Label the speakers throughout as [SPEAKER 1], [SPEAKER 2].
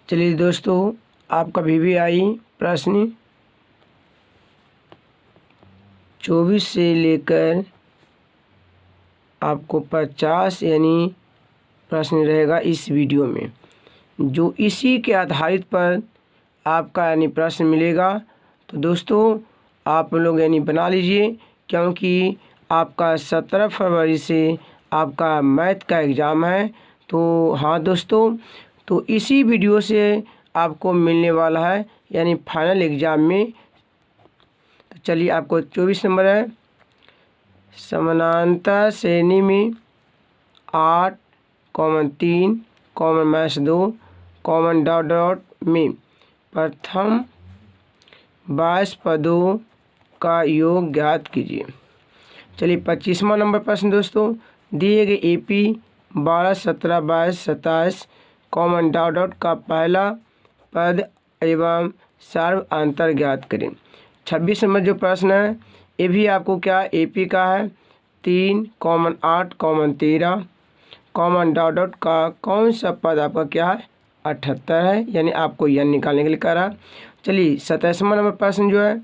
[SPEAKER 1] चलिए दोस्तों, आपका VVI प्रश्न 24 से लेकर आपको 50 यानी प्रश्न रहेगा इस वीडियो में, जो इसी के आधारित पर आपका यानी प्रश्न मिलेगा। तो दोस्तों आप लोग यानी बना लीजिए, क्योंकि आपका 17 फरवरी से आपका मैथ का एग्ज़ाम है। तो हाँ दोस्तों, तो इसी वीडियो से आपको मिलने वाला है यानी फाइनल एग्ज़ाम में। तो चलिए, आपको 24 नंबर है, समानांतर श्रेणी में 8 common 3 common maths 2 common dot dot में प्रथम 22 पदों का योग ज्ञात कीजिए। चलिए 25वां नंबर प्रश्न दोस्तों, दिए गए AP 12 17 22 27 कॉमन डॉट डॉट का पहला पद एवं सर्व अंतर ज्ञात करें। 26 नंबर जो प्रश्न है, ये भी आपको क्या AP का है, 3 common 8 common 13 common dot dot का कौन सा पद आपका क्या है, 78 है, यानी आपको यन निकालने के लिए कह रहा। चलिए 27वां नंबर प्रश्न जो है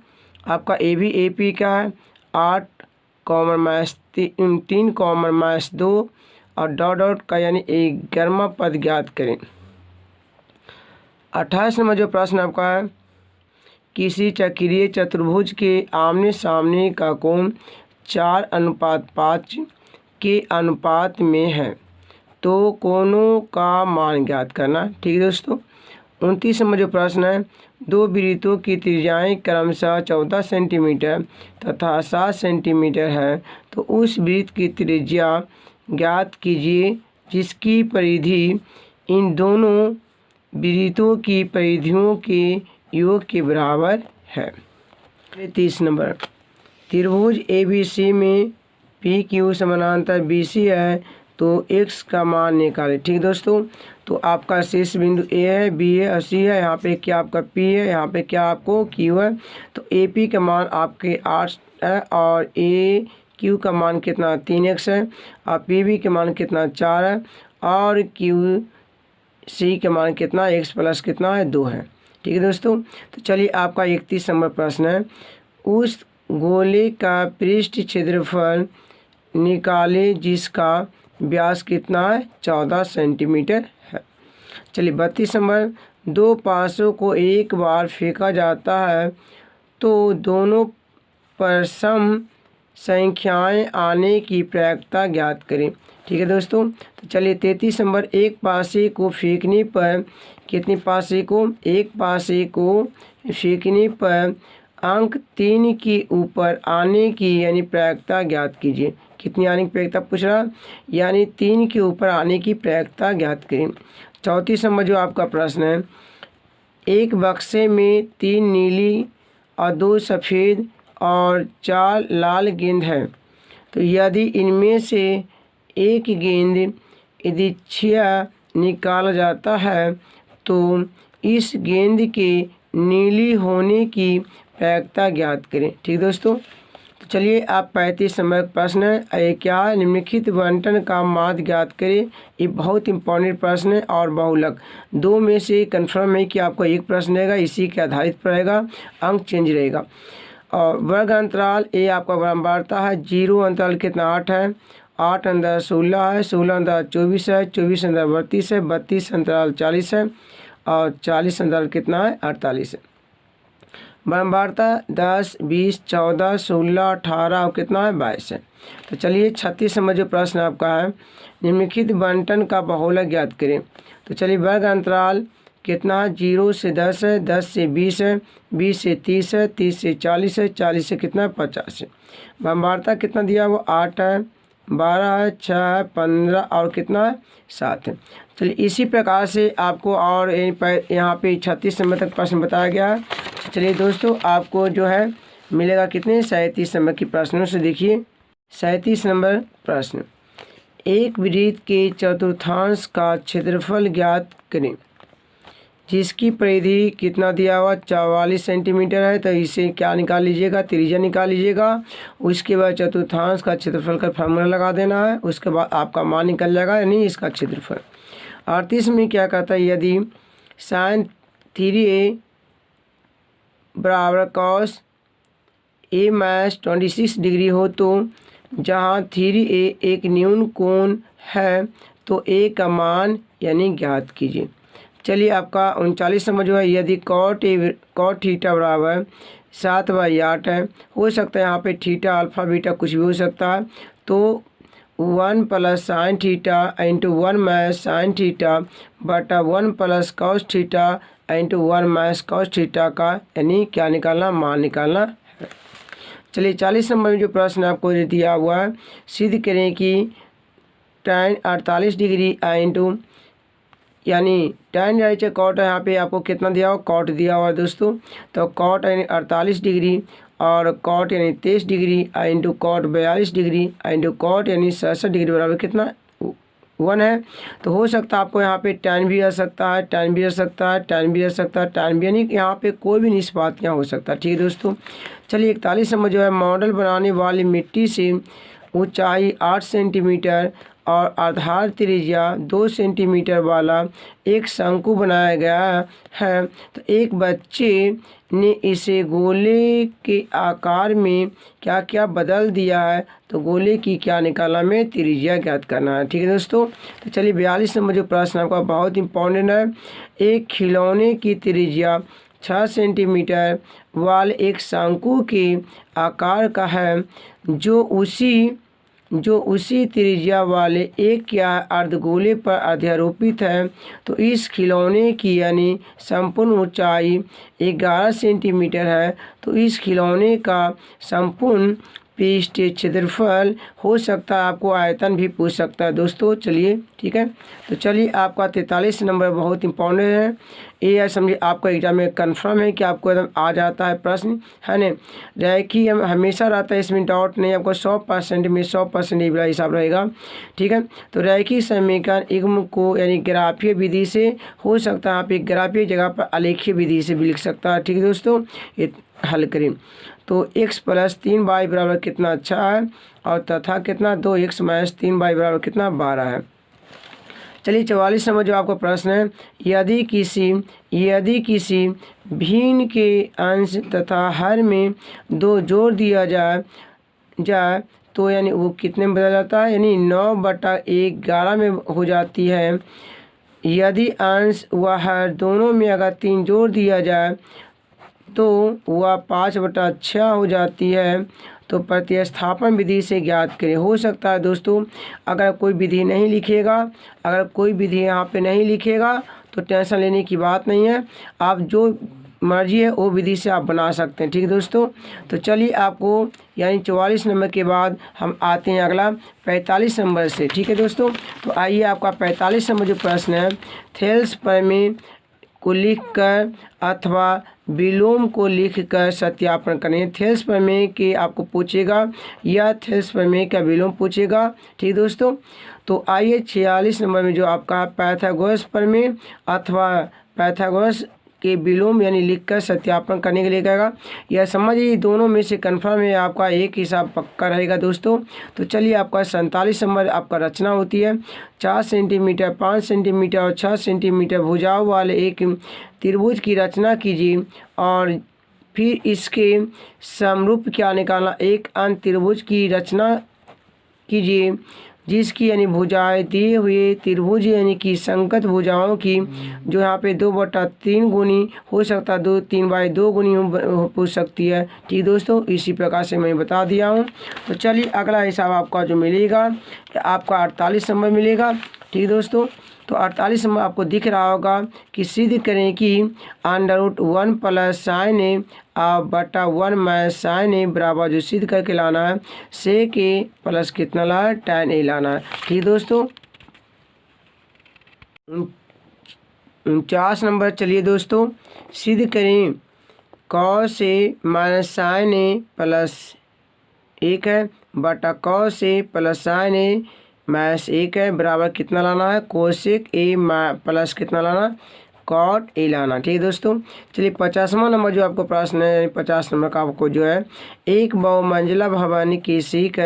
[SPEAKER 1] आपका, ये भी AP का है, 8 कॉमन मैथ्स 3 कॉमन मैथ्स 2 और डॉट डॉट का यानी 11वां पद ज्ञात करें। 28 नंबर जो प्रश्न आपका है, किसी चक्रीय चतुर्भुज के आमने सामने का कोण 4:5 के अनुपात में है, तो कोणों का मान ज्ञात करना। ठीक है दोस्तों। 29 नंबर जो प्रश्न है, दो वृत्तों की त्रिज्याएं क्रमशः 14 सेंटीमीटर तथा 7 सेंटीमीटर है, तो उस वृत्त की त्रिज्या ज्ञात कीजिए जिसकी परिधि इन दोनों वृत्तों की परिधियों के योग के बराबर है। 30 नंबर, त्रिभुज ABC में PQ समानांतर BC है, तो x का मान निकालें। ठीक दोस्तों, तो आपका शीर्ष बिंदु A है, B है और C है, यहाँ पे क्या आपका P है, यहाँ पे क्या आपको Q है। तो AP का मान आपके 8 है और AQ का मान कितना 3x है और PB के मान कितना 4 है और QC के मान कितना x प्लस कितना है 2 है। ठीक है दोस्तों। तो चलिए आपका 31 नंबर प्रश्न है, उस गोले का पृष्ठ क्षेत्रफल निकाले जिसका व्यास कितना है 14 सेंटीमीटर है। चलिए 32 नंबर, दो पासों को एक बार फेंका जाता है तो दोनों पर सम संख्याएं आने की प्रायिकता ज्ञात करें। ठीक है दोस्तों। तो चलिए 33 नंबर, एक पासे को फेंकने पर कितने पासे को, एक पासे को फेंकने पर अंक 3 के ऊपर आने की यानी प्रायिकता ज्ञात कीजिए। कितनी आने की प्रायिकता पूछ रहा, यानी 3 के ऊपर आने की प्रायिकता ज्ञात करें। 34 नंबर जो आपका प्रश्न है, एक बक्से में 3 नीली और 2 सफ़ेद और 4 लाल गेंद है, तो यदि इनमें से एक गेंद यदृच्छिया निकाला जाता है तो इस गेंद के नीली होने की प्रायिकता ज्ञात करें। ठीक दोस्तों। तो चलिए आप 35 नंबर प्रश्न है, क्या निम्नलिखित बंटन का माध्य ज्ञात करें। ये बहुत इंपॉर्टेंट प्रश्न है और बहुलक, दो में से कन्फर्म है कि आपका एक प्रश्न रहेगा, इसी के आधारित रहेगा, अंक चेंज रहेगा। और वर्ग अंतराल ये आपका बारंबारता है, 0 अंतराल कितना 8 है, 8 अंतराल 16 है, 16 अंतराल 24 है, 24 अंतराल 32 है, 32 अंतराल 40 है और 40 अंतराल कितना है 48 है। बारंबारता 10 20 14 16 18 और कितना है 22 है। तो चलिए 36 नंबर जो प्रश्न आपका है, निम्नलिखित बंटन का बहुलक ज्ञात करें। तो चलिए वर्ग अंतराल कितना, 0 से 10 है, 10 से 20 है, 20 से 30 है, 30 से 40 है, 40 से कितना 50 है। बारंबारता कितना दिया, वो 8 है, 12 है, 6 है, 15 और कितना है 7 है। चलिए इसी प्रकार से आपको और यहाँ पे 36 नंबर तक प्रश्न बताया गया है। चलिए दोस्तों, आपको जो है मिलेगा कितने 37 नंबर की प्रश्नों से। देखिए 37 नंबर प्रश्न, एक वृत्त के चतुर्थांश का क्षेत्रफल ज्ञात करें जिसकी परिधि कितना दिया हुआ 44 सेंटीमीटर है, तो इसे क्या निकाल लीजिएगा, त्रिज्या निकाल लीजिएगा। उसके बाद चतुर्थांश का क्षेत्रफल का फार्मूला लगा देना है, उसके बाद आपका मान निकल जाएगा यानी इसका क्षेत्रफल। 38 में क्या कहता है, यदि साइन 3a बराबर कॉस a माइनस 26 डिग्री हो तो जहाँ 3a एक न्यून कोण है तो a का मान यानी ज्ञात कीजिए। चलिए आपका 39 नंबर जो है, यदि कॉट थीटा बराबर 7/8 है, हो सकता है यहाँ पे थीटा अल्फा बीटा कुछ भी हो सकता है, तो 1 plus sine theta into 1 minus sine theta बटा 1 plus cos theta into 1 minus cos theta का यानी क्या निकालना, मान निकालना है। चलिए 40 नंबर में जो प्रश्न आपको दिया हुआ है, सिद्ध करें कि tan 48 डिग्री इंटू यानी tan जाइए कॉट है, यहाँ पे आपको कितना दिया हुआ, कॉट दिया हुआ है दोस्तों, तो कॉट यानी 48 डिग्री और कॉट यानी 23 degree into cot 42 degree into cot यानी 67 डिग्री बराबर कितना 1 है। तो हो सकता है आपको यहाँ पे tan भी आ सकता है, tan भी आ सकता है, tan भी आ सकता है, tan भी, यानी यहाँ पे कोई भी निष्पात यहाँ हो सकता है। ठीक है दोस्तों। चलिए 41 नंबर जो है, मॉडल बनाने वाली मिट्टी से ऊंचाई 8 सेंटीमीटर और आधार त्रिज्या 2 सेंटीमीटर वाला एक शंकु बनाया गया है, तो एक बच्चे ने इसे गोले के आकार में क्या क्या बदल दिया है, तो गोले की क्या निकालना में त्रिज्या ज्ञात करना है। ठीक है दोस्तों। तो चलिए 42 नंबर जो प्रश्न आपका बहुत इंपॉर्टेंट है, एक खिलौने की त्रिज्या 6 सेंटीमीटर वाले एक शंकु के आकार का है जो उसी त्रिज्या वाले एक या अर्धगोले पर अध्यारोपित है, तो इस खिलौने की यानी संपूर्ण ऊंचाई 11 सेंटीमीटर है, तो इस खिलौने का संपूर्ण पृष्ठीय क्षेत्रफल हो सकता है, आपको आयतन भी पूछ सकता है दोस्तों। चलिए ठीक है। तो चलिए आपका 43 नंबर बहुत इंपॉर्टेंट है, ये समझिए आपका एग्जाम में कंफर्म है कि आपको एकदम आ जाता है प्रश्न, है ना। रैखी हमेशा रहता है, इसमें डाउट नहीं, आपको 100% में 100% ये हिसाब रहेगा। ठीक है। तो रैखिक समीकरण इग्म को यानी ग्राफीय विधि से हो सकता है, आप एक ग्राफीय जगह पर आलेखीय विधि से भी लिख सकता है। ठीक है दोस्तों। ये हल करें तो x प्लस 3y बराबर कितना अच्छा है, और तथा कितना 2x माइनस 3y बराबर कितना 12 है। चलिए 44 नंबर जो आपका प्रश्न है, यदि किसी भिन्न के अंश तथा हर में 2 जोड़ दिया जाए तो यानी वो कितने में बदल जाता है, यानी 9/11 में हो जाती है। यदि अंश व हर दोनों में अगर 3 जोड़ दिया जाए तो वह 5/6 हो जाती है। तो प्रतिस्थापन विधि से ज्ञात करें। हो सकता है दोस्तों अगर कोई विधि नहीं लिखेगा, अगर कोई विधि यहाँ पे नहीं लिखेगा तो टेंशन लेने की बात नहीं है, आप जो मर्जी है वो विधि से आप बना सकते हैं। ठीक है दोस्तों। तो चलिए आपको यानी 44 नंबर के बाद हम आते हैं अगला 45 नंबर से। ठीक है दोस्तों। तो आइए आपका 45 नंबर जो प्रश्न है, थेल्स प्रमेय को लिखकर अथवा विलोम को लिखकर सत्यापन करें। थेल्स प्रमेय के आपको पूछेगा या थेल्स प्रमेय का विलोम पूछेगा। ठीक दोस्तों। तो आइए 46 नंबर में जो आपका पाइथागोरस प्रमेय अथवा पाइथागोरस के विलोम यानी लिखकर सत्यापन करने के लिए कहेगा। यह समझिए दोनों में से कन्फर्म है, आपका एक हिसाब पक्का रहेगा दोस्तों। तो चलिए आपका 47 नंबर आपका रचना होती है, 4 सेंटीमीटर 5 सेंटीमीटर और 6 सेंटीमीटर भुजाओं वाले एक त्रिभुज की रचना कीजिए और फिर इसके समरूप क्या निकालना, एक अन्य त्रिभुज की रचना कीजिए जिसकी यानी भुजाएं दिए हुए त्रिभुज यानी कि संगत भुजाओं की जो यहाँ पे 2/3 गुनी हो सकता है, 3/2 गुनी हो सकती है। ठीक दोस्तों, इसी प्रकार से मैं बता दिया हूँ। तो चलिए अगला हिसाब आपका जो मिलेगा आपका 48 नंबर मिलेगा। ठीक दोस्तों। तो 48 नंबर आपको दिख रहा होगा कि सिद्ध करें कि √1 प्लस साइन ए बटा 1 माइनस साइन ए बराबर जो सिद्ध करके लाना है सेक ए प्लस कितना लाना है, tan ए लाना है। ठीक दोस्तों। 49 नंबर चलिए दोस्तों, सिद्ध करें cos ए माइनस साइन ए प्लस 1 है बटा cos ए प्लस साइन ए माइनस 1 है बराबर कितना लाना है, कोसेक ए प्लस कितना लाना, कॉट ए लाना। ठीक है दोस्तों। चलिए 50वां नंबर जो आपको प्रश्न है, 50 नंबर का आपको जो है, एक बहुमंजिला भवन की सीख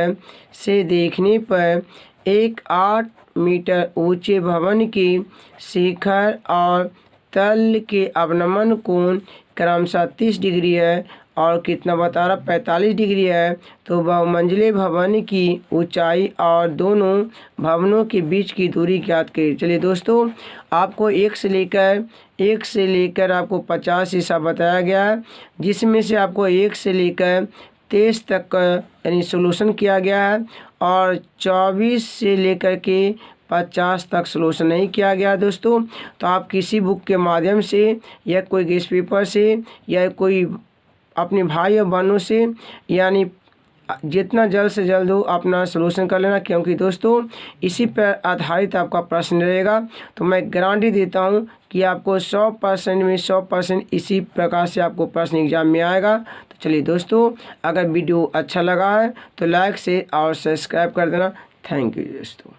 [SPEAKER 1] से देखने पर एक 8 मीटर ऊंचे भवन की शिखर और तल के अवनमन कोण क्रमशः 30 डिग्री है और कितना बता रहा 45 डिग्री है। तो बहुमंजिले भवन की ऊंचाई और दोनों भवनों के बीच की दूरी ज्ञात करिए। चलिए दोस्तों, आपको 1 से लेकर आपको 50 हिस्सा बताया गया है, जिसमें से आपको 1 से लेकर 23 तक का यानी सोल्यूशन किया गया है और 24 से लेकर के 50 तक सोल्यूशन नहीं किया गया दोस्तों। तो आप किसी बुक के माध्यम से या कोई गेस्ट पेपर से या कोई अपने भाई और बहनों से यानी जितना जल्द से जल्द हो अपना सोल्यूशन कर लेना, क्योंकि दोस्तों इसी पर आधारित आपका प्रश्न रहेगा। तो मैं गारंटी देता हूं कि आपको 100% में 100% इसी प्रकार से आपको प्रश्न एग्जाम में आएगा। तो चलिए दोस्तों, अगर वीडियो अच्छा लगा है तो लाइक से और सब्सक्राइब कर देना। थैंक यू दोस्तों।